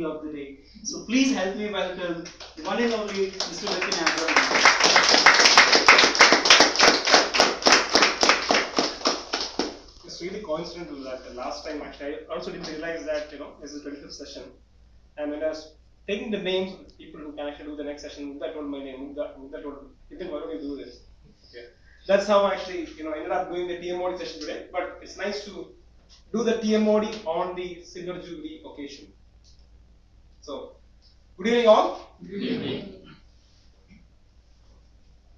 of the day. So please help me welcome the one and only Mr. Vipin. It's really coincidental that the last time actually I also didn't realize that this is the 25th session, and when I was taking the names of the people who can actually do the next session, that told my name, that told Vipin, why don't you do this? Okay. That's how I actually ended up doing the TMOD session today. But it's nice to do the TMOD on the Silver Jubilee occasion. So, good evening all. Good evening.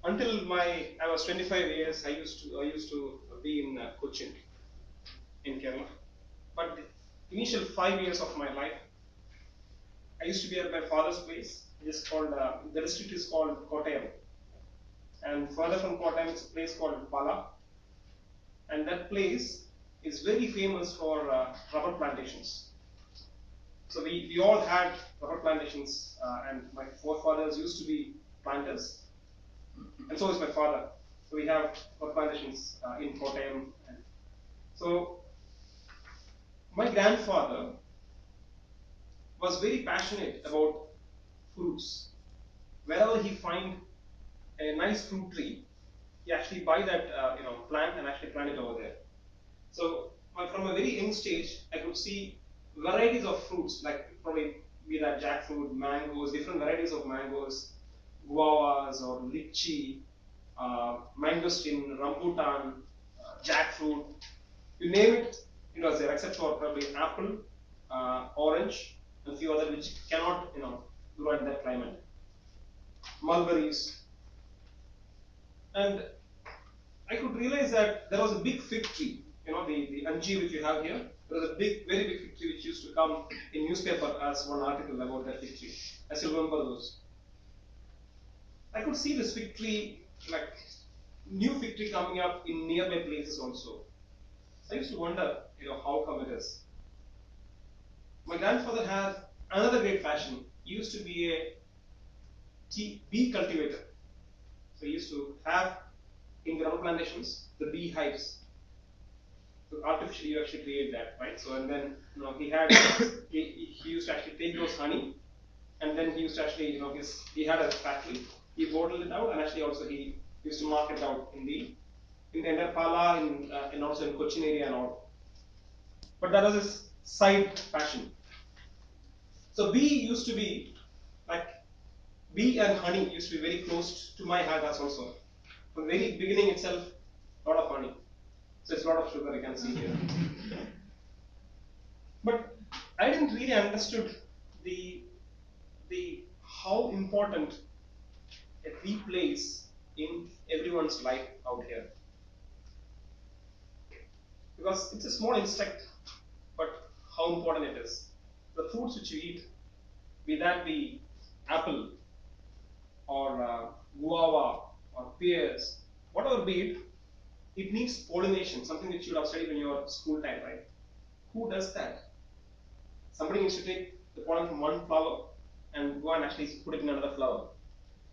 Until I was 25 years, I used to be in Cochin, in Kerala. But the initial 5 years of my life, I used to be at my father's place. It's called the district is called Kottayam, and further from Kottayam, it's a place called Pala, and that place is very famous for rubber plantations. So we all had rubber plantations, and my forefathers used to be planters, and so is my father. So we have rubber plantations in Kottayam. So my grandfather was very passionate about fruits. Wherever he find a nice fruit tree, he actually buy that plant and actually plant it over there. So from a very young stage, I could see varieties of fruits, like probably be that jackfruit, mangoes, different varieties of mangoes, guavas or lychee, mangosteen, rambutan, jackfruit, you name it, it was there, except for probably apple, orange, and a few other which cannot grow in that climate. Mulberries, and I could realize that there was a big fig tree, the anji which you have here. There was a very big fig tree which used to come in newspaper as one article about that fig tree. I still remember those. I could see this fig tree, like new fig tree coming up in nearby places also. So I used to wonder, how come it is. My grandfather had another great passion. He used to be a bee cultivator. So he used to have in the rubber plantations the bee hives. So artificially you actually create that, right? So and then he had he used to actually take those honey, and then he used to actually he had a factory. He bottled it out, and actually also he used to market it out in the entire Pala and also in Cochin area and all. But that was his side passion. So bee used to be like bee and honey used to be very close to my heart as also. From the very beginning itself, a lot of honey. So it's a lot of sugar you can see here. But I didn't really understood the how important a bee plays in everyone's life out here. Because it's a small insect, but how important it is. The fruits which you eat, be that be apple or guava or pears, whatever be it, it needs pollination, something which you would have studied in your school time, right? Who does that? Somebody needs to take the pollen from one flower and go and actually put it in another flower.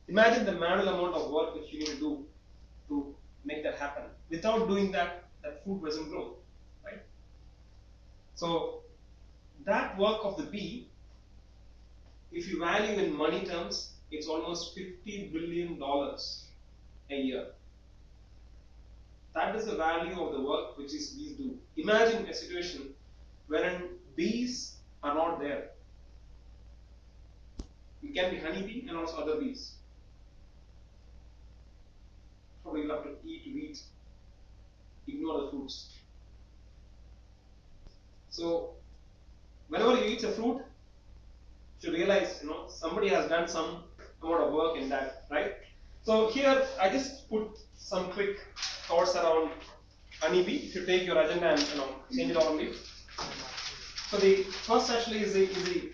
Imagine the manual amount of work which you need to do to make that happen. Without doing that, that fruit doesn't grow, right? So that work of the bee, if you value in money terms, it's almost $50 billion a year. That is the value of the work which is bees do. Imagine a situation wherein bees are not there. It can be honeybee and also other bees. Probably you'll have to eat wheat, ignore the fruits. So whenever you eat a fruit, you realize somebody has done some amount of work in that, right? So here I just put some quick thoughts around honeybee. If you take your agenda and change it on me. So the first actually is the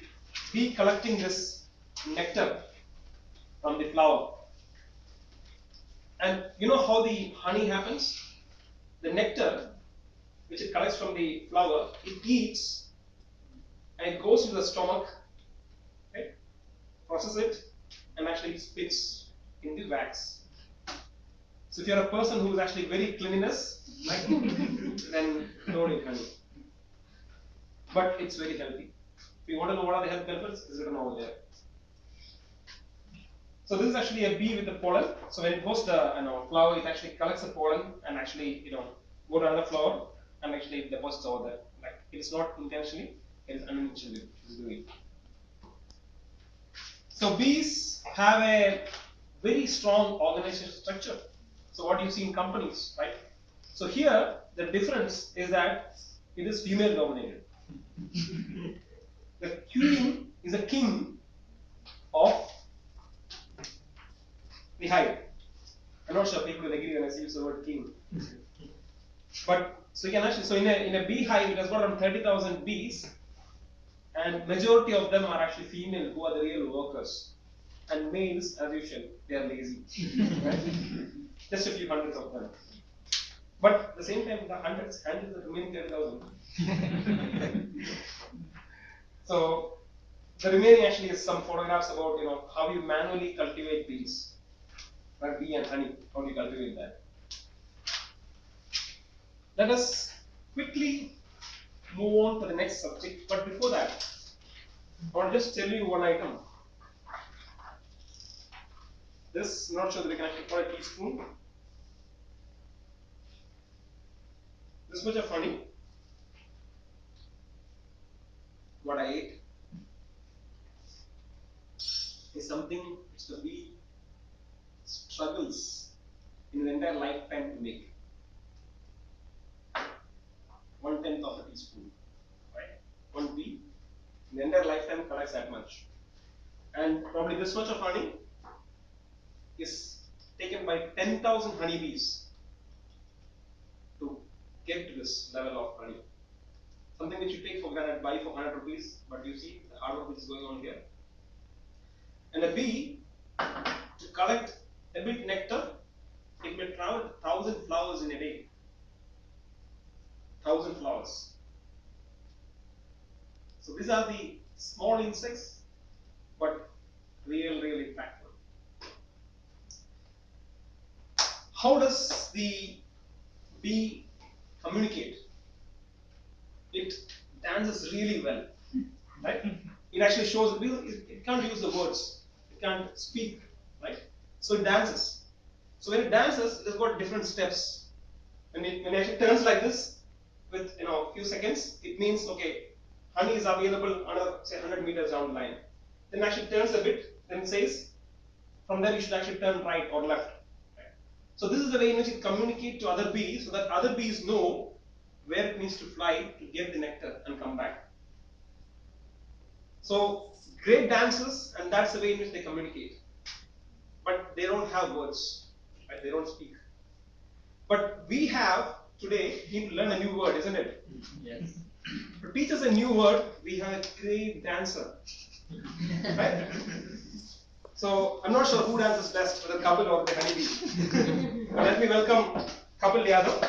bee collecting this nectar from the flower. And you know how the honey happens? The nectar, which it collects from the flower, it eats and it goes into the stomach, right? Process it, and actually spits in the wax. So if you're a person who is actually very cleanliness, then don't eat honey. But it's very healthy. If you want to know what are the health benefits, it's written over there. So this is actually a bee with the pollen. So when it goes to the flower, it actually collects the pollen and actually go to another flower and actually deposits over there. Like it is not intentionally, it is unintentionally it is doing. So bees have a very strong organizational structure. So what you see in companies, right? So here the difference is that it is female dominated. The queen is a king of the hive. I'm not sure people will agree when I use the word king. But so you can actually in a beehive it has got around 30,000 bees, and majority of them are actually female who are the real workers. And males, as usual, they are lazy. Right? Just a few hundreds of them. But at the same time, the hundreds handle the remaining 30,000. So the remaining actually is some photographs about how you manually cultivate bees, like bee and honey. How do you cultivate that? Let us quickly move on to the next subject. But before that, I want to just tell you one item. This, I'm not sure that we can actually call a teaspoon. This much of honey, what I ate, is something which the bee struggles in an entire lifetime to make. 1/10 of a teaspoon, right? One bee in the entire lifetime collects that much. And probably this much of honey is taken by 10,000 honeybees to get to this level of honey. Something which you take for granted, buy for 100 rupees, but you see the hard work which is going on here. And a bee, to collect a bit nectar, it may travel 1,000 flowers in a day. 1,000 flowers. So these are the small insects, but really impactful. How does the bee communicate? It dances really well, right? It actually shows it can't use the words, it can't speak, right? So it dances. So when it dances, it has got different steps. When it actually turns like this, with a few seconds, it means okay, honey is available another say 100 meters down the line. Then actually turns a bit, then it says from there you should actually turn right or left. Right? So this is the way in which it communicates to other bees so that other bees know where it needs to fly to get the nectar and come back. So great dancers, and that's the way in which they communicate. But they don't have words, right? They don't speak. But we have today need to learn a new word, isn't it? Yes. To teach us a new word, we have a great dancer. Right? So I'm not sure who dances best, whether Kapil or the honeybee. Let me welcome Kapil Yadav.